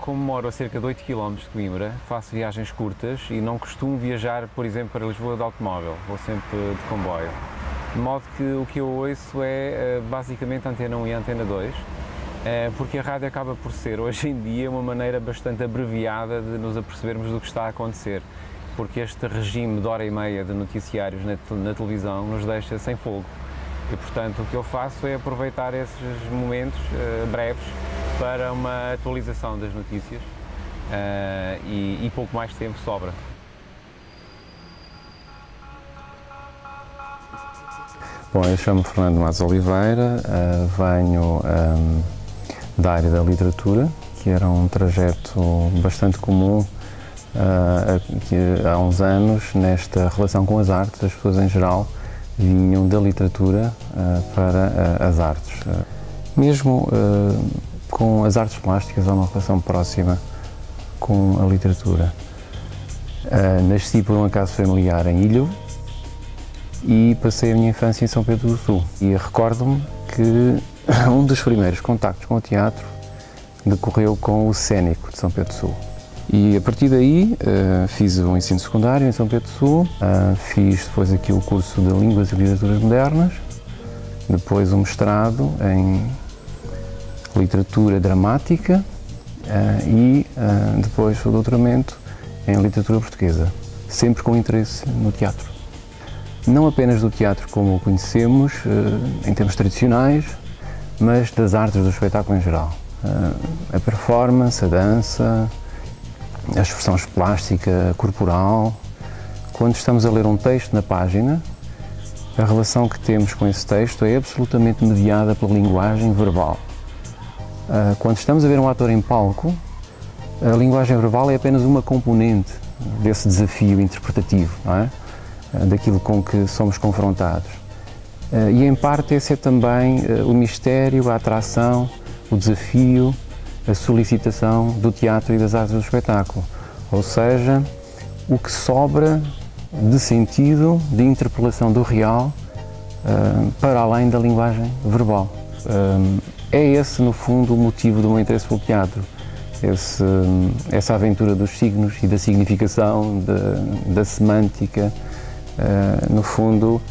como moro a cerca de 8 km de Coimbra, faço viagens curtas e não costumo viajar, por exemplo, para Lisboa de automóvel, vou sempre de comboio. De modo que o que eu ouço é basicamente a Antena 1 e a Antena 2, porque a rádio acaba por ser, hoje em dia, uma maneira bastante abreviada de nos apercebermos do que está a acontecer, porque este regime de hora e meia de noticiários na televisão nos deixa sem fogo. E, portanto, o que eu faço é aproveitar esses momentos breves para uma atualização das notícias e pouco mais tempo sobra. Bom, eu chamo-me Fernando Matos Oliveira, venho da área da literatura, que era um trajeto bastante comum há uns anos nesta relação com as artes. As pessoas em geral vinham da literatura para as artes. Mesmo com as artes plásticas há uma relação próxima com a literatura. Nasci por um acaso familiar em Ilho e passei a minha infância em São Pedro do Sul. E recordo-me que um dos primeiros contactos com o teatro decorreu com o Cénico de São Pedro do Sul. E a partir daí fiz o ensino secundário em São Pedro do Sul, fiz depois aqui o curso de Línguas e Literaturas Modernas, depois o mestrado em Literatura Dramática e depois o doutoramento em Literatura Portuguesa, sempre com interesse no teatro. Não apenas do teatro como o conhecemos, em termos tradicionais, mas das artes do espetáculo em geral. A performance, a dança, a expressão plástica, corporal. Quando estamos a ler um texto na página, a relação que temos com esse texto é absolutamente mediada pela linguagem verbal. Quando estamos a ver um ator em palco, a linguagem verbal é apenas uma componente desse desafio interpretativo, não é? Daquilo com que somos confrontados. E em parte esse é também o mistério, a atração, o desafio, a solicitação do teatro e das artes do espetáculo. Ou seja, o que sobra de sentido, de interpelação do real para além da linguagem verbal. É esse, no fundo, o motivo do meu interesse pelo teatro. Essa aventura dos signos e da significação, da semântica. No fundo,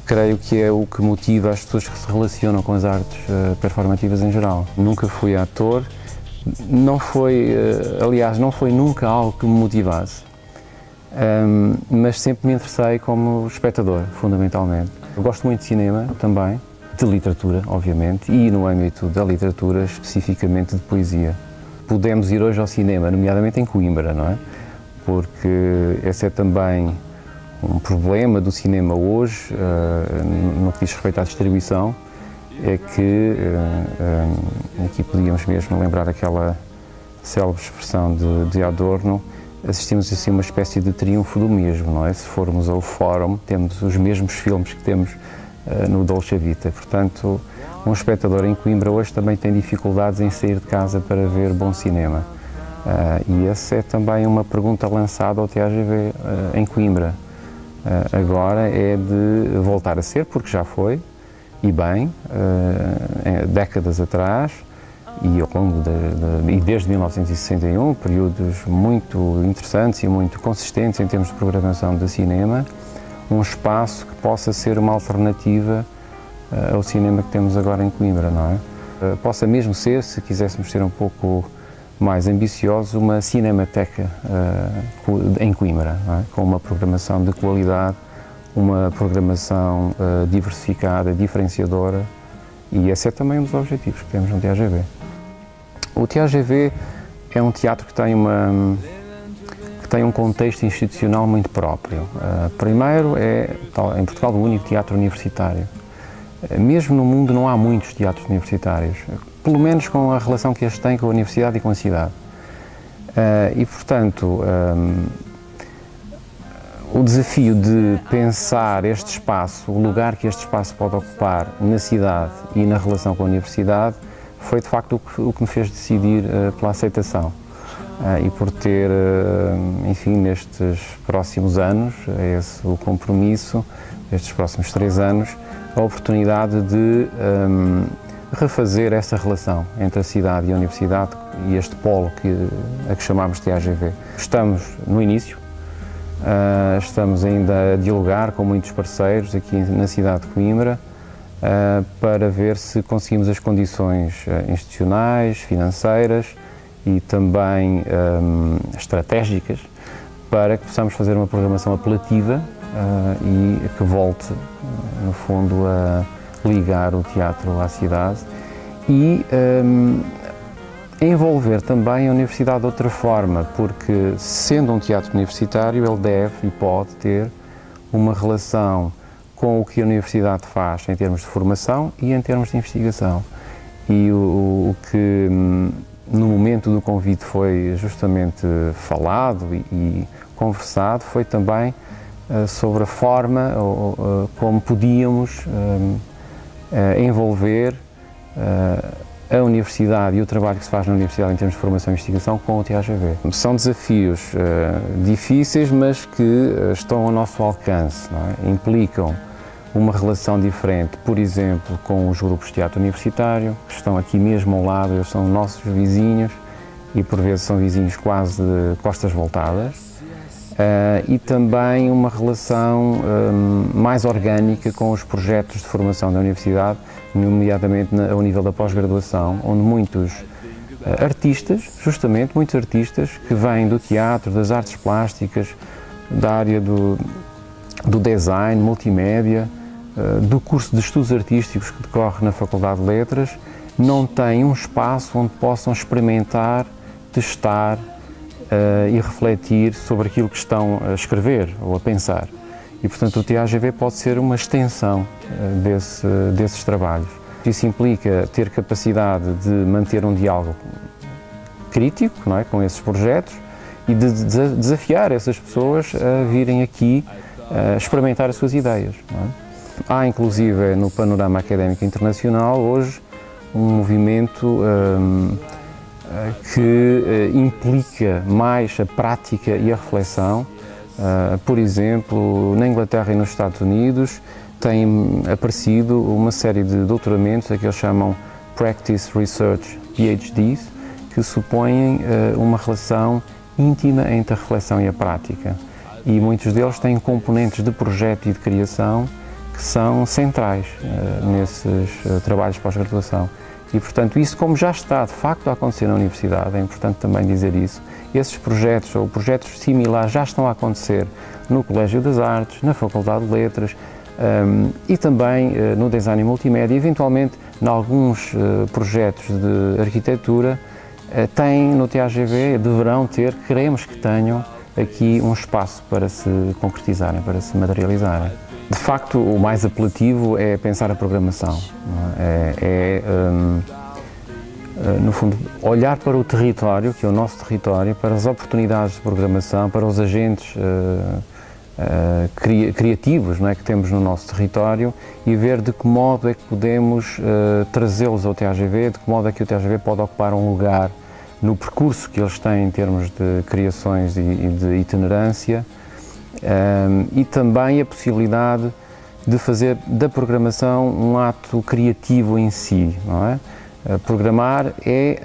creio que é o que motiva as pessoas que se relacionam com as artes performativas em geral. Nunca fui ator, aliás, não foi nunca algo que me motivasse, mas sempre me interessei como espectador, fundamentalmente. Eu gosto muito de cinema também, de literatura, obviamente, e no âmbito da literatura, especificamente de poesia. Podemos ir hoje ao cinema, nomeadamente em Coimbra, não é? Porque esse é também um problema do cinema hoje, no que diz respeito à distribuição, é que, aqui podíamos mesmo lembrar aquela célebre expressão de Adorno, assistimos assim a uma espécie de triunfo do mesmo, não é? Se formos ao Fórum, temos os mesmos filmes que temos no Dolce Vita. Portanto, um espectador em Coimbra hoje também tem dificuldades em sair de casa para ver bom cinema. E essa é também uma pergunta lançada ao TAGV em Coimbra. Agora é de voltar a ser, porque já foi, e bem, décadas atrás, e ao longo e desde 1961, períodos muito interessantes e muito consistentes em termos de programação de cinema, um espaço que possa ser uma alternativa ao cinema que temos agora em Coimbra, não é? Possa mesmo ser, se quiséssemos ser um pouco mais ambicioso, uma cinemateca em Coimbra, não é? Com uma programação de qualidade, uma programação diversificada, diferenciadora, e esse é também um dos objetivos que temos no TAGV. O TAGV é um teatro que tem um contexto institucional muito próprio. Primeiro, é em Portugal o único teatro universitário. Mesmo no mundo não há muitos teatros universitários, pelo menos com a relação que este tem com a universidade e com a cidade. E, portanto, o desafio de pensar este espaço, o lugar que este espaço pode ocupar na cidade e na relação com a universidade, foi de facto o que me fez decidir pela aceitação. E por ter, enfim, nestes próximos anos, é esse o compromisso, estes próximos 3 anos, a oportunidade de refazer essa relação entre a cidade e a universidade e este polo a que chamamos de TAGV. Estamos no início, estamos ainda a dialogar com muitos parceiros aqui na cidade de Coimbra para ver se conseguimos as condições institucionais, financeiras e também estratégicas para que possamos fazer uma programação apelativa e que volte, no fundo, a ligar o teatro à cidade e envolver também a universidade de outra forma, porque sendo um teatro universitário ele deve e pode ter uma relação com o que a universidade faz em termos de formação e em termos de investigação. E o que no momento do convite foi justamente falado e conversado foi também sobre a forma como podíamos envolver a universidade e o trabalho que se faz na universidade em termos de formação e investigação com o TAGV. São desafios difíceis, mas que estão ao nosso alcance, não é? Implicam uma relação diferente, por exemplo, com os grupos de teatro universitário, que estão aqui mesmo ao lado, eles são nossos vizinhos e por vezes são vizinhos quase de costas voltadas. E também uma relação mais orgânica com os projetos de formação da universidade, nomeadamente ao nível da pós-graduação, onde muitos artistas, justamente muitos artistas que vêm do teatro, das artes plásticas, da área do design, multimédia, do curso de estudos artísticos que decorre na Faculdade de Letras, não têm um espaço onde possam experimentar, testar, e refletir sobre aquilo que estão a escrever ou a pensar. E, portanto, o TAGV pode ser uma extensão desses trabalhos. Isso implica ter capacidade de manter um diálogo crítico, não é, com esses projetos e de desafiar essas pessoas a virem aqui a experimentar as suas ideias. Não é? Há, inclusive, no panorama académico internacional, hoje, um movimento que implica mais a prática e a reflexão. Por exemplo, na Inglaterra e nos Estados Unidos tem aparecido uma série de doutoramentos, que eles chamam Practice Research PhDs, que supõem uma relação íntima entre a reflexão e a prática. E muitos deles têm componentes de projeto e de criação que são centrais nesses trabalhos de pós-graduação. E, portanto, isso, como já está de facto a acontecer na universidade, é importante também dizer isso, esses projetos ou projetos similares já estão a acontecer no Colégio das Artes, na Faculdade de Letras e também no Design e Multimédia, eventualmente em alguns projetos de arquitetura, têm no TAGV, deverão ter, queremos que tenham aqui um espaço para se concretizarem, para se materializarem. De facto, o mais apelativo é pensar a programação, no fundo, olhar para o território, que é o nosso território, para as oportunidades de programação, para os agentes criativos, não é, que temos no nosso território e ver de que modo é que podemos trazê-los ao TAGV, de que modo é que o TAGV pode ocupar um lugar no percurso que eles têm em termos de criações e de itinerância. E também a possibilidade de fazer da programação um ato criativo em si, não é? Programar é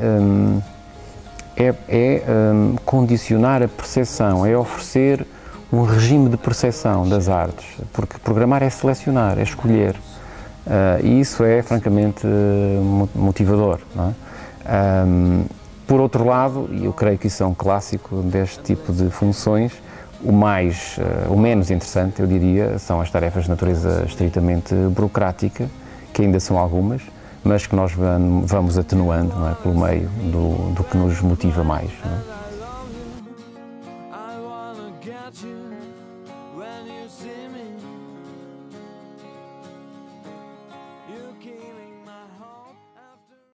condicionar a percepção, é oferecer um regime de percepção das artes, porque programar é selecionar, é escolher, e isso é francamente motivador, não é? Por outro lado, e eu creio que isso é um clássico deste tipo de funções, o menos interessante, eu diria, são as tarefas de natureza estritamente burocrática, que ainda são algumas, mas que nós vamos atenuando, não é, pelo meio do que nos motiva mais. Não é? I wanna get you when you see me.